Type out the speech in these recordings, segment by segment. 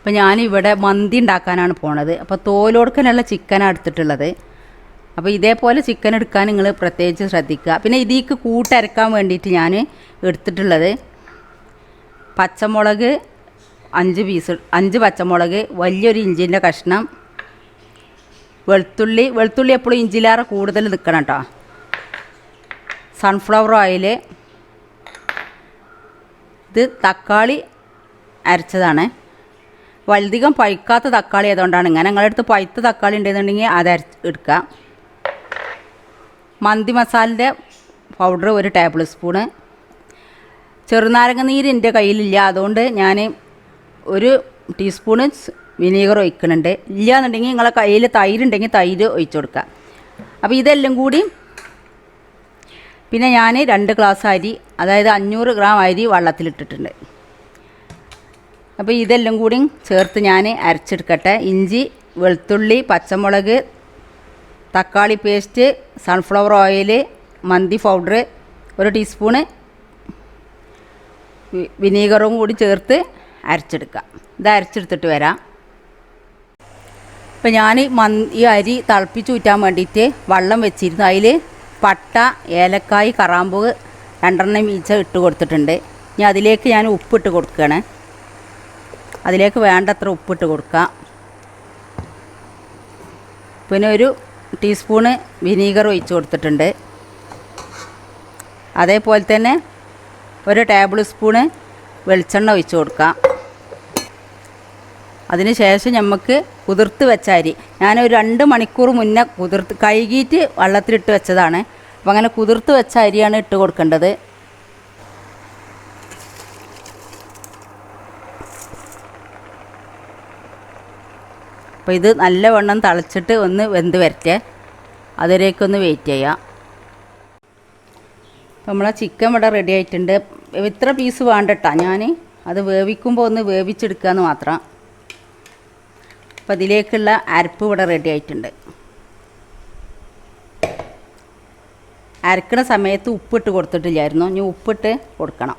അപ്പോൾ ഞാനിവിടെ മന്തി ഉണ്ടാക്കാനാണ് പോണത്. അപ്പോൾ തോലോടുക്കനുള്ള ചിക്കനാണ് എടുത്തിട്ടുള്ളത്. അപ്പോൾ ഇതേപോലെ ചിക്കൻ എടുക്കാൻ നിങ്ങൾ പ്രത്യേകിച്ച് ശ്രദ്ധിക്കുക. പിന്നെ ഇതിലേക്ക് കൂട്ടരക്കാൻ വേണ്ടിയിട്ട് ഞാൻ എടുത്തിട്ടുള്ളത് പച്ചമുളക് 5 പച്ചമുളക്, വലിയൊരു ഇഞ്ചിൻ്റെ കഷ്ണം, വെളുത്തുള്ളി എപ്പോഴും ഇഞ്ചിലേറെ കൂടുതൽ നിൽക്കണം കേട്ടോ, സൺഫ്ലവർ ഓയിൽ, ഇത് തക്കാളി അരച്ചതാണ്. വലുധികം പഴുക്കാത്ത തക്കാളി ആയതുകൊണ്ടാണ് ഇങ്ങനെ. നിങ്ങളുടെ അടുത്ത് പഴുത്ത തക്കാളി ഉണ്ടെന്നുണ്ടെങ്കിൽ അത് എടുക്കുക. മന്തി മസാലൻ്റെ പൗഡർ 1 ടേബിൾ സ്പൂണ്. ചെറുനാരങ്ങ നീര് എൻ്റെ കയ്യിലില്ല, അതുകൊണ്ട് ഞാൻ 1 ടീസ്പൂണ് വിനീഗർ ഒഴിക്കുന്നുണ്ട്. ഇല്ല എന്നുണ്ടെങ്കിൽ നിങ്ങളെ കയ്യിൽ തൈരുണ്ടെങ്കിൽ തൈര് ഒഴിച്ചു കൊടുക്കുക. അപ്പോൾ ഇതെല്ലാം കൂടി പിന്നെ ഞാൻ 2 ഗ്ലാസ് അരി, അതായത് 500 ഗ്രാം അരി വെള്ളത്തിലിട്ടിട്ടുണ്ട്. അപ്പോൾ ഇതെല്ലാം കൂടി ചേർത്ത് ഞാൻ അരച്ചെടുക്കട്ടെ. ഇഞ്ചി, വെളുത്തുള്ളി, പച്ചമുളക്, തക്കാളി പേസ്റ്റ്, സൺഫ്ലവർ ഓയിൽ, മന്തി പൗഡർ 1 ടീസ്പൂണ് വിനീഗറും കൂടി ചേർത്ത് അരച്ചെടുക്കുക. ഇത് അരച്ചെടുത്തിട്ട് വരാം. അപ്പോൾ ഞാൻ ഈ അരി തിളപ്പിച്ച് ഊറ്റാൻ വേണ്ടിയിട്ട് വെള്ളം വെച്ചിരുന്നു. അതിൽ പട്ട, ഏലക്കായ്, കറാമ്പൂവ് 2 വീതം ഇട്ട് കൊടുത്തിട്ടുണ്ട്. ഇനി അതിലേക്ക് ഞാൻ ഉപ്പിട്ട് കൊടുക്കുകയാണ്. അതിലേക്ക് വേണ്ടത്ര ഉപ്പിട്ട് കൊടുക്കുക. പിന്നെ 1 ടീസ്പൂണ് വിനീഗർ ഒഴിച്ച് കൊടുത്തിട്ടുണ്ട്. അതേപോലെ തന്നെ 1 ടേബിൾ സ്പൂണ് വെളിച്ചെണ്ണ ഒഴിച്ച് കൊടുക്കാം. അതിന് ശേഷം നമുക്ക് കുതിർത്ത് വെച്ച അരി, ഞാനൊരു 2 മണിക്കൂർ മുന്നേ കഴുകിയിട്ട് വെള്ളത്തിലിട്ട് വെച്ചതാണ്. അപ്പോൾ അങ്ങനെ കുതിർത്ത് വെച്ച അരിയാണ് ഇട്ട് കൊടുക്കേണ്ടത്. അപ്പോൾ ഇത് നല്ലവണ്ണം തിളച്ചിട്ട് ഒന്ന് വെന്ത് വരട്ടെ, അതിലേക്കൊന്ന് വെയിറ്റ് ചെയ്യാം. അപ്പോൾ നമ്മളെ ചിക്കൻ ഇവിടെ റെഡി ആയിട്ടുണ്ട്. ഇത്ര പീസ് വേണ്ടട്ടാ, ഞാൻ അത് വേവിക്കുമ്പോൾ ഒന്ന് വേവിച്ചെടുക്കാമെന്ന് മാത്രം. അപ്പോൾ അതിലേക്കുള്ള അരപ്പ് ഇവിടെ റെഡി ആയിട്ടുണ്ട്. അരക്കണ സമയത്ത് ഉപ്പിട്ട് കൊടുത്തിട്ടില്ലായിരുന്നു, ഇനി ഉപ്പിട്ട് കൊടുക്കണം.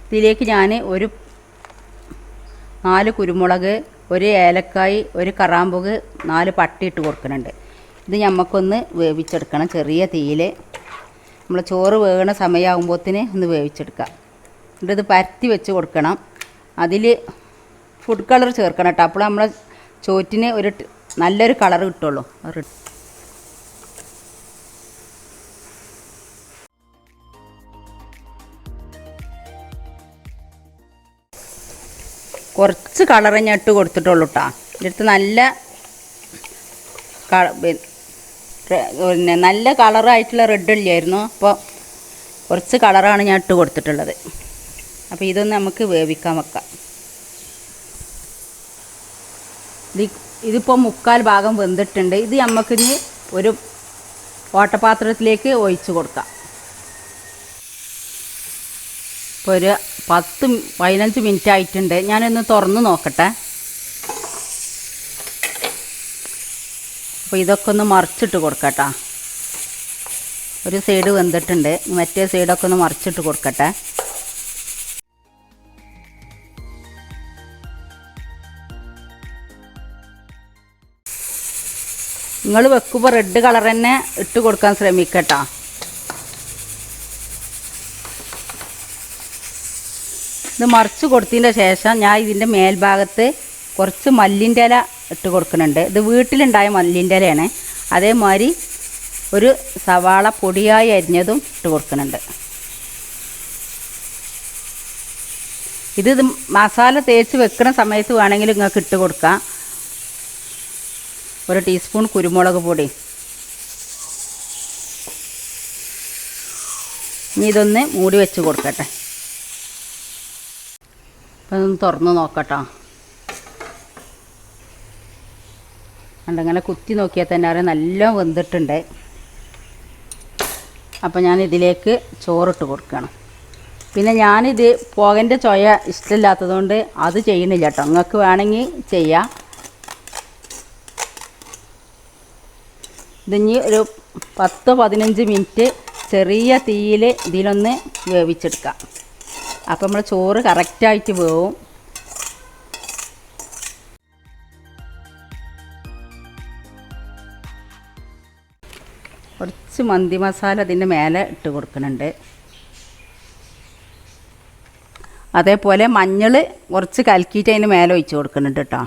ഇതിലേക്ക് ഞാൻ 4 കുരുമുളക്, 1 ഏലക്കായ്, 1 കറാമ്പൂവ്, 4 പട്ട ഇട്ട് കൊടുക്കുന്നുണ്ട്. ഇത് നമുക്കൊന്ന് വേവിച്ചെടുക്കണം ചെറിയ തീയിൽ. നമ്മൾ ചോറ് വേകണ സമയമാകുമ്പോഴത്തേന് ഒന്ന് വേവിച്ചെടുക്കാം. എന്നിട്ട് ഇത് പരത്തി വെച്ച് കൊടുക്കണം. അതിൽ ഫുഡ് കളർ ചേർക്കണം കേട്ടോ, അപ്പോൾ നമ്മളെ ചോറ്റിന് നല്ലൊരു കളർ കിട്ടുള്ളൂ. കുറച്ച് കളറ് ഞാൻ ഇട്ട് കൊടുത്തിട്ടുള്ളൂ കേട്ടോ. ഇതിനടുത്ത് നല്ല കളറായിട്ടുള്ള റെഡ് ഇല്ലായിരുന്നു, അപ്പോൾ കുറച്ച് കളറാണ് ഞാൻ ഇട്ട് കൊടുത്തിട്ടുള്ളത്. അപ്പോൾ ഇതൊന്ന് നമുക്ക് വേവിക്കാൻ വെക്കാം. ഇതിപ്പോൾ 3/4 ഭാഗം വെന്തിട്ടുണ്ട്. ഇത് നമുക്കിനി ഒരു ഓട്ടപാത്രത്തിലേക്ക് ഒഴിച്ച് കൊടുക്കാം. ഇപ്പോൾ ഒരു 10-15 മിനിറ്റ് ആയിട്ടുണ്ട്. ഞാനൊന്ന് തുറന്ന് നോക്കട്ടെ. അപ്പോൾ ഇതൊക്കെ ഒന്ന് മറിച്ചിട്ട് കൊടുക്കട്ടെ. ഒരു സൈഡ് വെന്തിട്ടുണ്ട്, മറ്റേ സൈഡൊക്കെ ഒന്ന് മറിച്ചിട്ട് കൊടുക്കട്ടെ. നിങ്ങൾ വെക്കുമ്പോൾ റെഡ് കളർ തന്നെ ഇട്ട് കൊടുക്കാൻ ശ്രമിക്കട്ടോ. ഇത് മറിച്ച് കൊടുത്തതിൻ്റെ ശേഷം ഞാൻ ഇതിൻ്റെ മേൽഭാഗത്ത് കുറച്ച് മല്ലിൻ്റെ ഇല ഇട്ട് കൊടുക്കുന്നുണ്ട്. ഇത് വീട്ടിലുണ്ടായ മല്ലിൻ്റെ ഇലയാണ്. അതേമാതിരി ഒരു സവാള പൊടിയായി അരിഞ്ഞതും ഇട്ട് കൊടുക്കുന്നുണ്ട്. ഇത് മസാല തേച്ച് വെക്കുന്ന സമയത്ത് വേണമെങ്കിൽ നിങ്ങൾക്ക് ഇട്ട് കൊടുക്കാം. 1 ടീസ്പൂൺ കുരുമുളക് പൊടി. ഇനി ഇതൊന്ന് മൂടി വെച്ച് കൊടുക്കട്ടെ. അപ്പം ഇതൊന്ന് തുറന്ന് നോക്കട്ടോ. അങ്ങനെ കുത്തി നോക്കിയാൽ തന്നെ അറിയാം നല്ല വെന്തിട്ടുണ്ട്. അപ്പം ഞാൻ ഇതിലേക്ക് ചോറിട്ട് കൊടുക്കണം. പിന്നെ ഞാനിത് പോകൻ്റെ ചൊയ ഇഷ്ടമില്ലാത്തതുകൊണ്ട് അത് ചെയ്യണില്ല കേട്ടോ. നിങ്ങൾക്ക് വേണമെങ്കിൽ ചെയ്യാം. ഇതിനി ഒരു 10-15 മിനിറ്റ് ചെറിയ തീയിൽ ഇതിലൊന്ന് വേവിച്ചെടുക്കാം. അപ്പോൾ നമ്മൾ ചോറ് കറക്റ്റായിട്ട് വേവും. കുറച്ച് മന്തി മസാല ഇതിൻ്റെ മേലെ ഇട്ട് കൊടുക്കുന്നുണ്ട്. അതേപോലെ മഞ്ഞൾ കുറച്ച് കലക്കിയിട്ട് അതിന് മേലെ ഒഴിച്ച് കൊടുക്കുന്നുണ്ട് കേട്ടോ.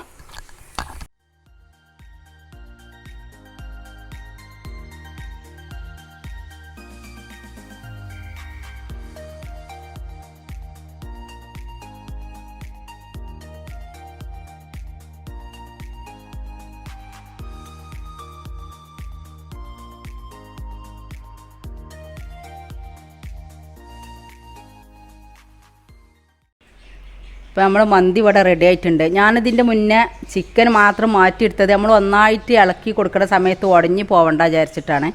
ഇപ്പോൾ നമ്മൾ മന്തി ഇവിടെ റെഡി ആയിട്ടുണ്ട്. ഞാനിതിൻ്റെ മുന്നേ ചിക്കൻ മാത്രം മാറ്റിയെടുത്തത് നമ്മൾ ഒന്നായിട്ട് ഇളക്കി കൊടുക്കുന്ന സമയത്ത് ഉടഞ്ഞു പോകണ്ട വിചാരിച്ചിട്ടാണ്.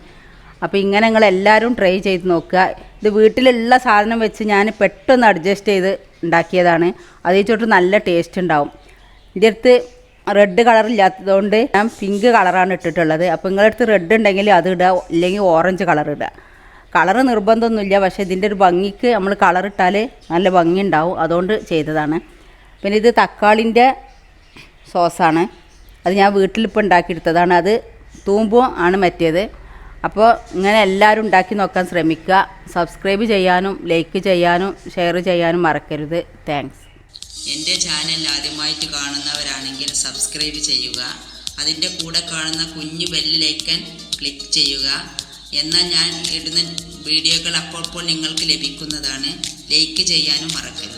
അപ്പോൾ ഇങ്ങനെ നിങ്ങളെല്ലാവരും ട്രൈ ചെയ്ത് നോക്കുക. ഇത് വീട്ടിലുള്ള സാധനം വെച്ച് ഞാൻ പെട്ടെന്ന് അഡ്ജസ്റ്റ് ചെയ്ത് ഉണ്ടാക്കിയതാണ്. അത് വെച്ചിട്ട് നല്ല ടേസ്റ്റ് ഉണ്ടാവും. ഇതിൻ്റെ അടുത്ത് റെഡ് കളർ ഇല്ലാത്തതുകൊണ്ട് ഞാൻ പിങ്ക് കളറാണ് ഇട്ടിട്ടുള്ളത്. അപ്പോൾ നിങ്ങളുടെ അടുത്ത് റെഡ് ഉണ്ടെങ്കിൽ അത് ഇടുക, ഇല്ലെങ്കിൽ ഓറഞ്ച് കളർ ഇടുക. കളറ് നിർബന്ധമൊന്നുമില്ല, പക്ഷേ ഇതിൻ്റെ ഒരു ഭംഗിക്ക് നമ്മൾ കളറിട്ടാൽ നല്ല ഭംഗി ഉണ്ടാവും, അതുകൊണ്ട് ചെയ്തതാണ്. പിന്നെ ഇത് തക്കാളിൻ്റെ സോസാണ്. അത് ഞാൻ വീട്ടിലിപ്പോൾ ഉണ്ടാക്കിയെടുത്തതാണ്. അത് തൂമ്പും ആണ് മറ്റേത്. അപ്പോൾ ഇങ്ങനെ എല്ലാവരും ഉണ്ടാക്കി നോക്കാൻ ശ്രമിക്കുക. സബ്സ്ക്രൈബ് ചെയ്യാനും ലൈക്ക് ചെയ്യാനും ഷെയർ ചെയ്യാനും മറക്കരുത്. താങ്ക്സ്. എൻ്റെ ചാനൽ ആദ്യമായിട്ട് കാണുന്നവരാണെങ്കിൽ സബ്സ്ക്രൈബ് ചെയ്യുക. അതിൻ്റെ കൂടെ കാണുന്ന കുഞ്ഞു ബെല്ലിലേക്കൻ ക്ലിക്ക് ചെയ്യുക. എന്നാൽ ഞാൻ ഇടുന്ന വീഡിയോകൾ അപ്പോൾ നിങ്ങൾക്ക് ലഭിക്കുന്നതാണ്. ലൈക്ക് ചെയ്യാനും മറക്കരുത്.